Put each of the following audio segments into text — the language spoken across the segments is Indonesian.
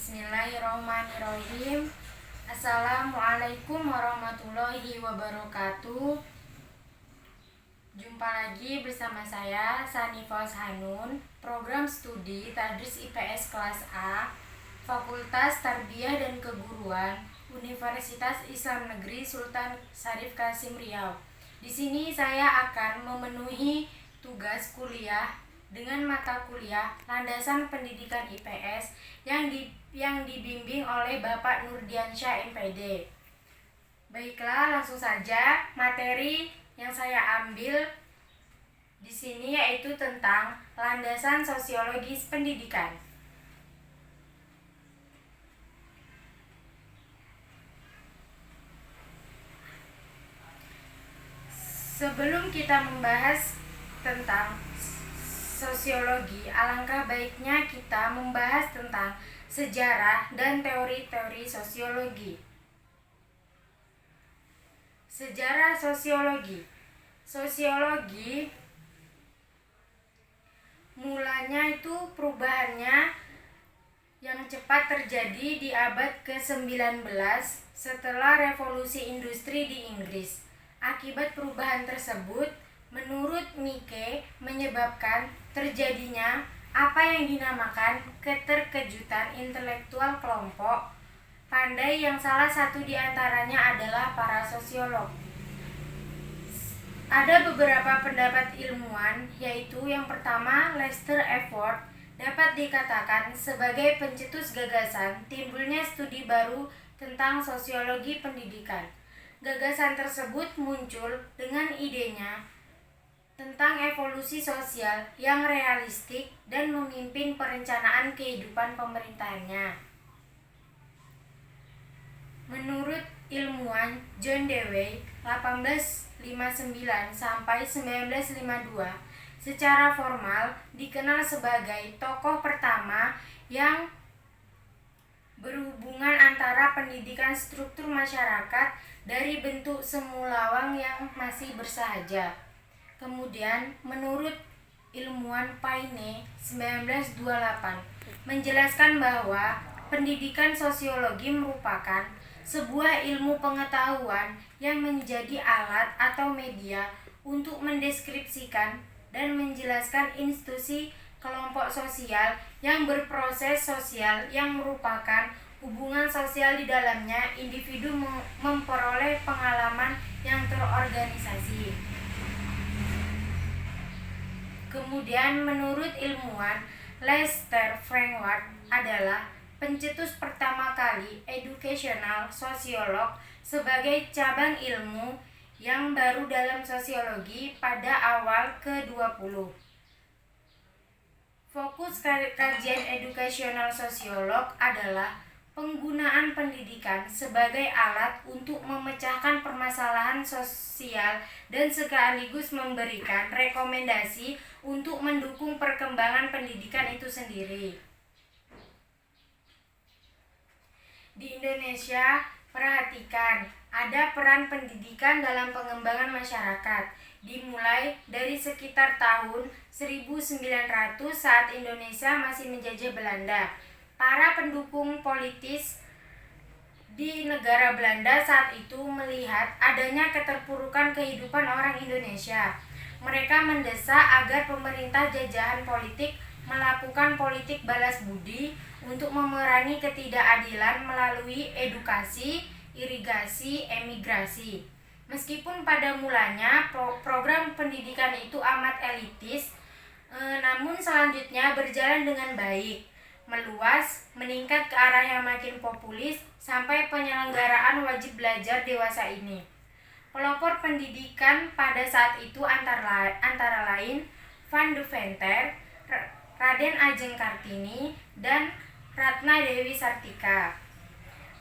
Bismillahirrahmanirrahim. Assalamualaikum warahmatullahi wabarakatuh. Jumpa lagi bersama saya Sanifah Hanun, program studi Tadris IPS kelas A, Fakultas Tarbiyah dan Keguruan, Universitas Islam Negeri Sultan Syarif Kasim Riau. Di sini saya akan memenuhi tugas kuliah dengan mata kuliah Landasan Pendidikan IPS yang dibimbing oleh Bapak Nurdiansyah MPD. Baiklah, langsung saja materi yang saya ambil di sini yaitu tentang landasan sosiologis pendidikan. Sebelum kita membahas tentang sosiologi, alangkah baiknya kita membahas tentang sejarah dan teori-teori sosiologi. Sejarah sosiologi. Sosiologi mulanya itu perubahannya yang cepat terjadi di abad ke-19 setelah revolusi industri di Inggris. Akibat perubahan tersebut, menurut Mike, menyebabkan terjadinya apa yang dinamakan keterkejutan intelektual kelompok pandai yang salah satu di antaranya adalah para sosiolog. Ada beberapa pendapat ilmuwan, yaitu yang pertama Lester Efford dapat dikatakan sebagai pencetus gagasan timbulnya studi baru tentang sosiologi pendidikan. Gagasan tersebut muncul dengan idenya tentang evolusi sosial yang realistik dan memimpin perencanaan kehidupan pemerintahannya. Menurut ilmuwan John Dewey 1859 sampai 1952, secara formal dikenal sebagai tokoh pertama yang berhubungan antara pendidikan struktur masyarakat dari bentuk semulawang yang masih bersahaja. Kemudian menurut ilmuwan Paine 1928 menjelaskan bahwa pendidikan sosiologi merupakan sebuah ilmu pengetahuan yang menjadi alat atau media untuk mendeskripsikan dan menjelaskan institusi kelompok sosial yang berproses sosial yang merupakan hubungan sosial di dalamnya individu memperoleh pengalaman yang terorganisasi. Kemudian menurut ilmuwan Lester Frankfurt adalah pencetus pertama kali educational sosiolog sebagai cabang ilmu yang baru dalam sosiologi pada awal ke-20. Fokus kajian educational sosiolog adalah penggunaan pendidikan sebagai alat untuk memecahkan permasalahan sosial dan sekaligus memberikan rekomendasi untuk mendukung perkembangan pendidikan itu sendiri. Di Indonesia, perhatikan, ada peran pendidikan dalam pengembangan masyarakat, dimulai dari sekitar tahun 1900 saat Indonesia masih menjajah Belanda. Para pendukung politis di negara Belanda saat itu melihat adanya keterpurukan kehidupan orang Indonesia. Mereka mendesak agar pemerintah jajahan politik melakukan politik balas budi untuk memerangi ketidakadilan melalui edukasi, irigasi, emigrasi. Meskipun pada mulanya program pendidikan itu amat elitis, namun selanjutnya berjalan dengan baik, meluas, meningkat ke arah yang makin populis sampai penyelenggaraan wajib belajar dewasa ini. Pelopor pendidikan pada saat itu antara lain Van Deventer, Raden Ajeng Kartini, dan Ratna Dewi Sartika.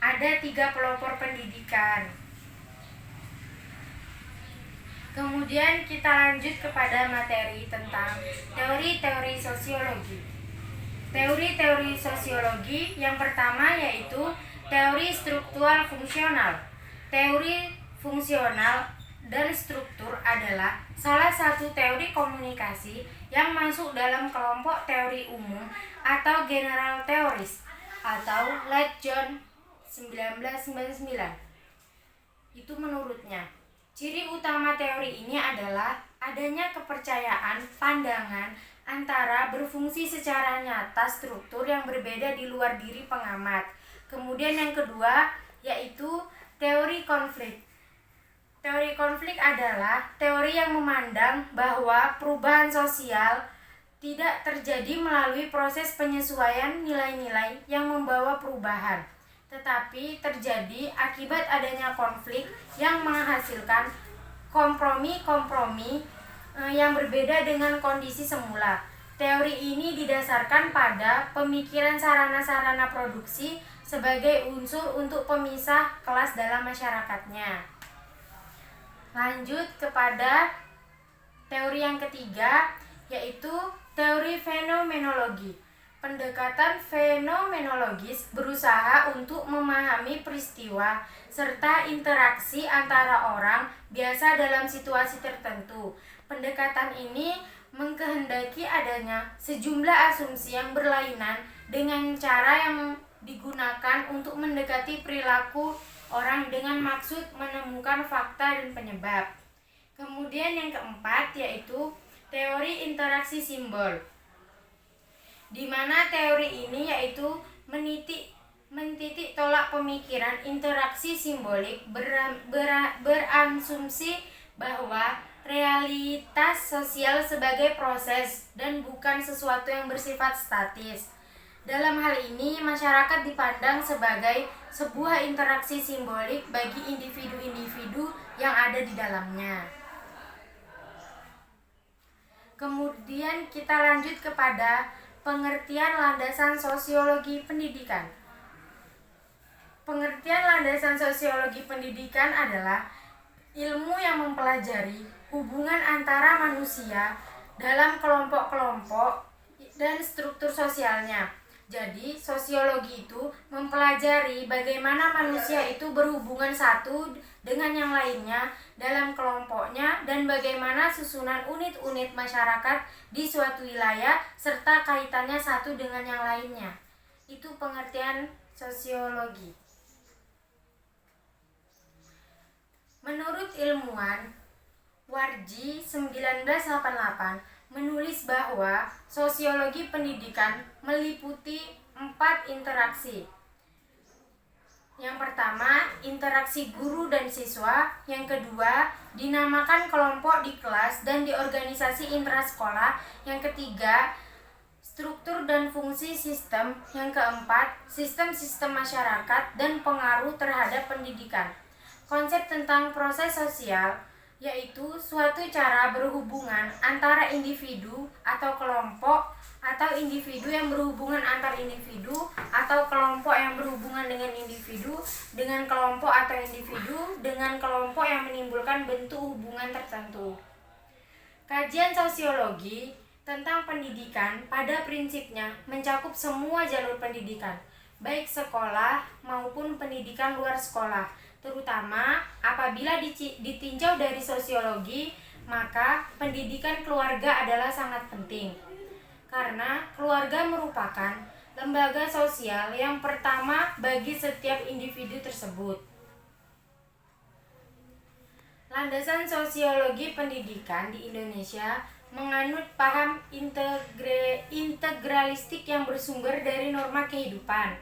Ada 3 pelopor pendidikan. Kemudian kita lanjut kepada materi tentang teori-teori sosiologi. Teori-teori sosiologi yang pertama yaitu teori struktural fungsional. Teori fungsional dan struktur adalah salah satu teori komunikasi yang masuk dalam kelompok teori umum atau general theories. atau Late John 1999. Itu menurutnya. Ciri utama teori ini adalah adanya kepercayaan pandangan antara berfungsi secara nyata struktur yang berbeda di luar diri pengamat. Kemudian yang kedua yaitu teori konflik. Teori konflik adalah teori yang memandang bahwa perubahan sosial tidak terjadi melalui proses penyesuaian nilai-nilai yang membawa perubahan, tetapi terjadi akibat adanya konflik yang menghasilkan kompromi-kompromi yang berbeda dengan kondisi semula. Teori ini didasarkan pada pemikiran sarana-sarana produksi sebagai unsur untuk pemisah kelas dalam masyarakatnya. Lanjut kepada teori yang ketiga, yaitu teori fenomenologi. Pendekatan fenomenologis berusaha untuk memahami peristiwa serta interaksi antara orang biasa dalam situasi tertentu. Pendekatan ini mengkehendaki adanya sejumlah asumsi yang berlainan dengan cara yang digunakan untuk mendekati perilaku orang dengan maksud menemukan fakta dan penyebab. Kemudian yang keempat yaitu teori interaksi simbol, di mana teori ini yaitu menitik tolak pemikiran interaksi simbolik beransumsi bahwa realitas sosial sebagai proses dan bukan sesuatu yang bersifat statis. Dalam hal ini, masyarakat dipandang sebagai sebuah interaksi simbolik bagi individu-individu yang ada di dalamnya. Kemudian kita lanjut kepada pengertian landasan sosiologi pendidikan. Pengertian landasan sosiologi pendidikan adalah ilmu yang mempelajari hubungan antara manusia dalam kelompok-kelompok dan struktur sosialnya. Jadi, sosiologi itu mempelajari bagaimana manusia itu berhubungan satu dengan yang lainnya dalam kelompoknya dan bagaimana susunan unit-unit masyarakat di suatu wilayah serta kaitannya satu dengan yang lainnya. Itu pengertian sosiologi. Menurut ilmuwan Warji 1988 menulis bahwa sosiologi pendidikan meliputi 4 interaksi. Yang pertama, interaksi guru dan siswa. Yang kedua, dinamakan kelompok di kelas dan di organisasi intrasekolah. Yang ketiga, struktur dan fungsi sistem. Yang keempat, sistem-sistem masyarakat dan pengaruh terhadap pendidikan. Konsep tentang proses sosial yaitu suatu cara berhubungan antara individu atau kelompok atau individu yang berhubungan antar individu atau kelompok yang berhubungan dengan individu dengan kelompok atau individu dengan kelompok yang menimbulkan bentuk hubungan tertentu. Kajian sosiologi tentang pendidikan pada prinsipnya mencakup semua jalur pendidikan, baik sekolah maupun pendidikan luar sekolah. Terutama apabila ditinjau dari sosiologi, maka pendidikan keluarga adalah sangat penting. Karena keluarga merupakan lembaga sosial yang pertama bagi setiap individu tersebut. Landasan sosiologi pendidikan di Indonesia menganut paham integralistik yang bersumber dari norma kehidupan.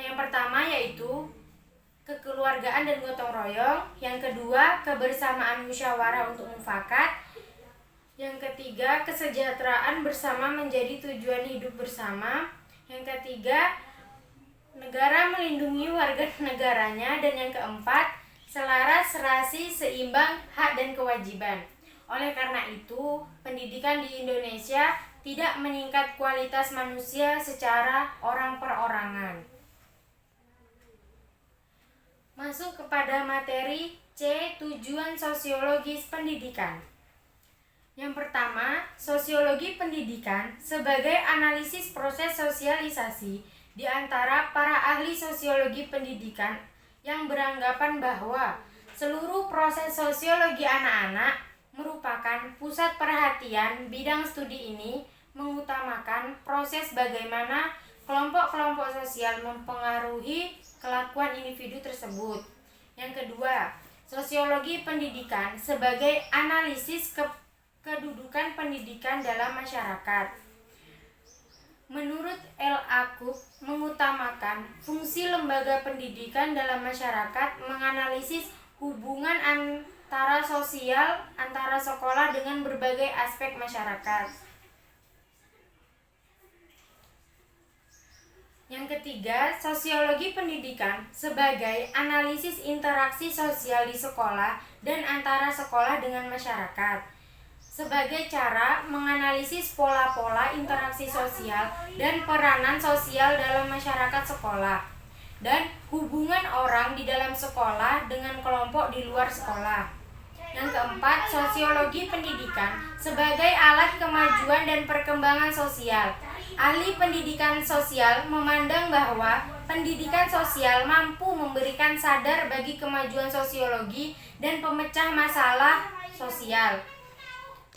Yang pertama yaitu kekeluargaan dan gotong royong. Yang kedua, kebersamaan musyawarah untuk mufakat. Yang ketiga, kesejahteraan bersama menjadi tujuan hidup bersama. Yang ketiga, negara melindungi warga negaranya. Dan yang keempat, selaras, serasi, seimbang, hak dan kewajiban. Oleh karena itu, pendidikan di Indonesia tidak meningkat kualitas manusia secara orang per orangan. Masuk kepada materi C, tujuan sosiologis pendidikan. Yang pertama, sosiologi pendidikan sebagai analisis proses sosialisasi di antara para ahli sosiologi pendidikan yang beranggapan bahwa seluruh proses sosiologi anak-anak merupakan pusat perhatian. Bidang studi ini mengutamakan proses bagaimana kelompok-kelompok sosial mempengaruhi kelakuan individu tersebut. Yang kedua, sosiologi pendidikan sebagai analisis kedudukan pendidikan dalam masyarakat. Menurut L.A. Cook, mengutamakan fungsi lembaga pendidikan dalam masyarakat, menganalisis hubungan antara sosial antara sekolah dengan berbagai aspek masyarakat. Yang ketiga, sosiologi pendidikan sebagai analisis interaksi sosial di sekolah dan antara sekolah dengan masyarakat, sebagai cara menganalisis pola-pola interaksi sosial dan peranan sosial dalam masyarakat sekolah, dan hubungan orang di dalam sekolah dengan kelompok di luar sekolah. Yang keempat, sosiologi pendidikan sebagai alat kemajuan dan perkembangan sosial. Ahli pendidikan sosial memandang bahwa pendidikan sosial mampu memberikan sadar bagi kemajuan sosiologi dan pemecah masalah sosial.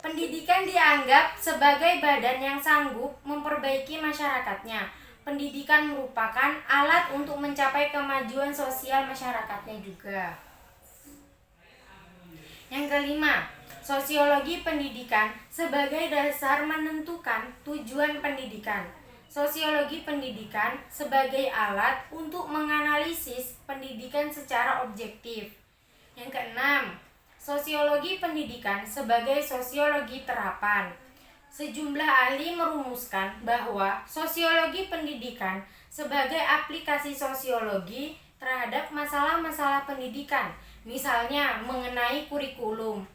Pendidikan dianggap sebagai badan yang sanggup memperbaiki masyarakatnya. Pendidikan merupakan alat untuk mencapai kemajuan sosial masyarakatnya juga. Yang kelima, sosiologi pendidikan sebagai dasar menentukan tujuan pendidikan. Sosiologi pendidikan sebagai alat untuk menganalisis pendidikan secara objektif. Yang keenam, sosiologi pendidikan sebagai sosiologi terapan. Sejumlah ahli merumuskan bahwa sosiologi pendidikan sebagai aplikasi sosiologi terhadap masalah-masalah pendidikan, misalnya mengenai kurikulum.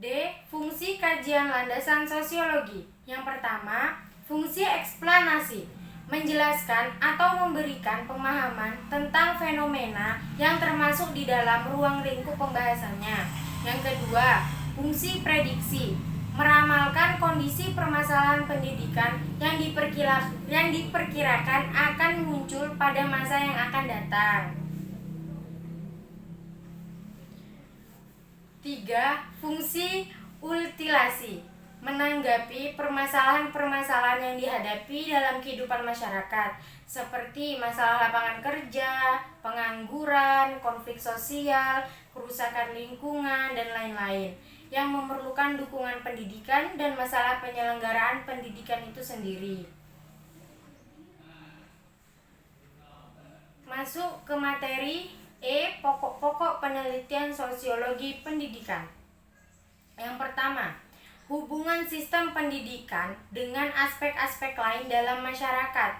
D. Fungsi kajian landasan sosiologi. Yang pertama, fungsi eksplanasi, menjelaskan atau memberikan pemahaman tentang fenomena yang termasuk di dalam ruang lingkup pembahasannya. Yang kedua, fungsi prediksi, meramalkan kondisi permasalahan pendidikan yang diperkirakan akan muncul pada masa yang akan datang. 3. Fungsi ultilasi, menanggapi permasalahan-permasalahan yang dihadapi dalam kehidupan masyarakat, seperti masalah lapangan kerja, pengangguran, konflik sosial, kerusakan lingkungan, dan lain-lain, yang memerlukan dukungan pendidikan dan masalah penyelenggaraan pendidikan itu sendiri. Masuk ke materi pokok-pokok penelitian sosiologi pendidikan. Yang pertama, hubungan sistem pendidikan dengan aspek-aspek lain dalam masyarakat.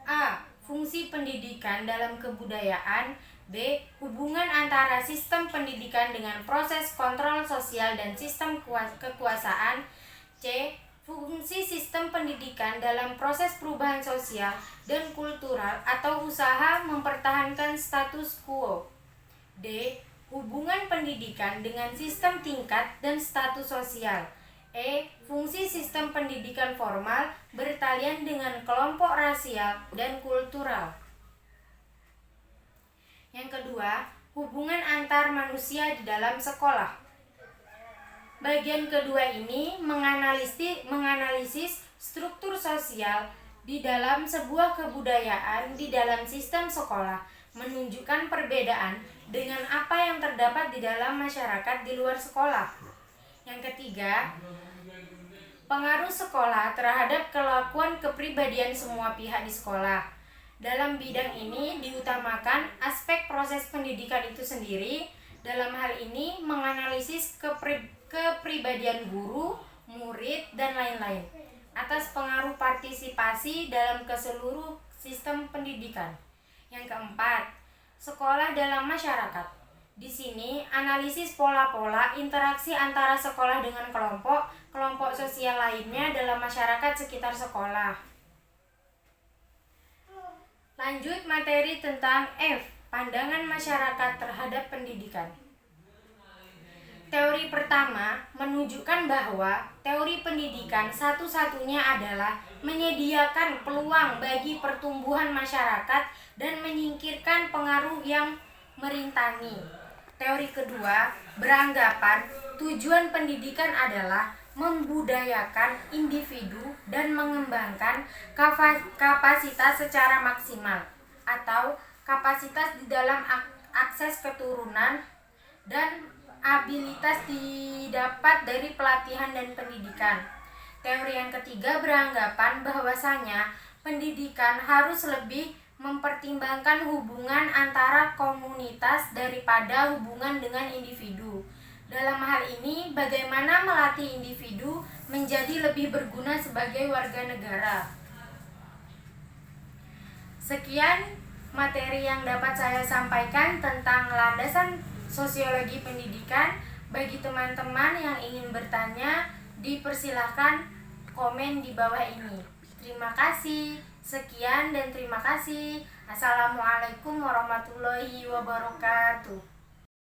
A. Fungsi pendidikan dalam kebudayaan. B. Hubungan antara sistem pendidikan dengan proses kontrol sosial dan sistem kekuasaan. C. Fungsi sistem pendidikan dalam proses perubahan sosial dan kultural atau usaha mempertahankan status quo. D. Hubungan pendidikan dengan sistem tingkat dan status sosial. E. Fungsi sistem pendidikan formal bertalian dengan kelompok rasial dan kultural. Yang kedua, hubungan antar manusia di dalam sekolah. Bagian kedua ini menganalisis struktur sosial di dalam sebuah kebudayaan di dalam sistem sekolah, menunjukkan perbedaan dengan apa yang terdapat di dalam masyarakat di luar sekolah. Yang ketiga, pengaruh sekolah terhadap kelakuan kepribadian semua pihak di sekolah. Dalam bidang ini diutamakan aspek proses pendidikan itu sendiri. Dalam hal ini menganalisis kepribadian guru, murid, dan lain-lain atas pengaruh partisipasi dalam keseluruh sistem pendidikan. Yang keempat, sekolah dalam masyarakat. Di sini analisis pola-pola interaksi antara sekolah dengan kelompok sosial lainnya dalam masyarakat sekitar sekolah. Lanjut materi tentang F, pandangan masyarakat terhadap pendidikan. Teori pertama menunjukkan bahwa teori pendidikan satu-satunya adalah menyediakan peluang bagi pertumbuhan masyarakat dan menyingkirkan pengaruh yang merintangi. Teori kedua beranggapan tujuan pendidikan adalah membudayakan individu dan mengembangkan kapasitas secara maksimal, atau kapasitas di dalam akses keturunan dan abilitas didapat dari pelatihan dan pendidikan. Teori yang ketiga beranggapan bahwasanya pendidikan harus lebih mempertimbangkan hubungan antara komunitas daripada hubungan dengan individu. Dalam hal ini, bagaimana melatih individu menjadi lebih berguna sebagai warga negara. Sekian materi yang dapat saya sampaikan tentang landasan sosiologi pendidikan. Bagi teman-teman yang ingin bertanya, dipersilahkan komen di bawah ini. Terima kasih. Sekian dan terima kasih. Assalamualaikum warahmatullahi wabarakatuh.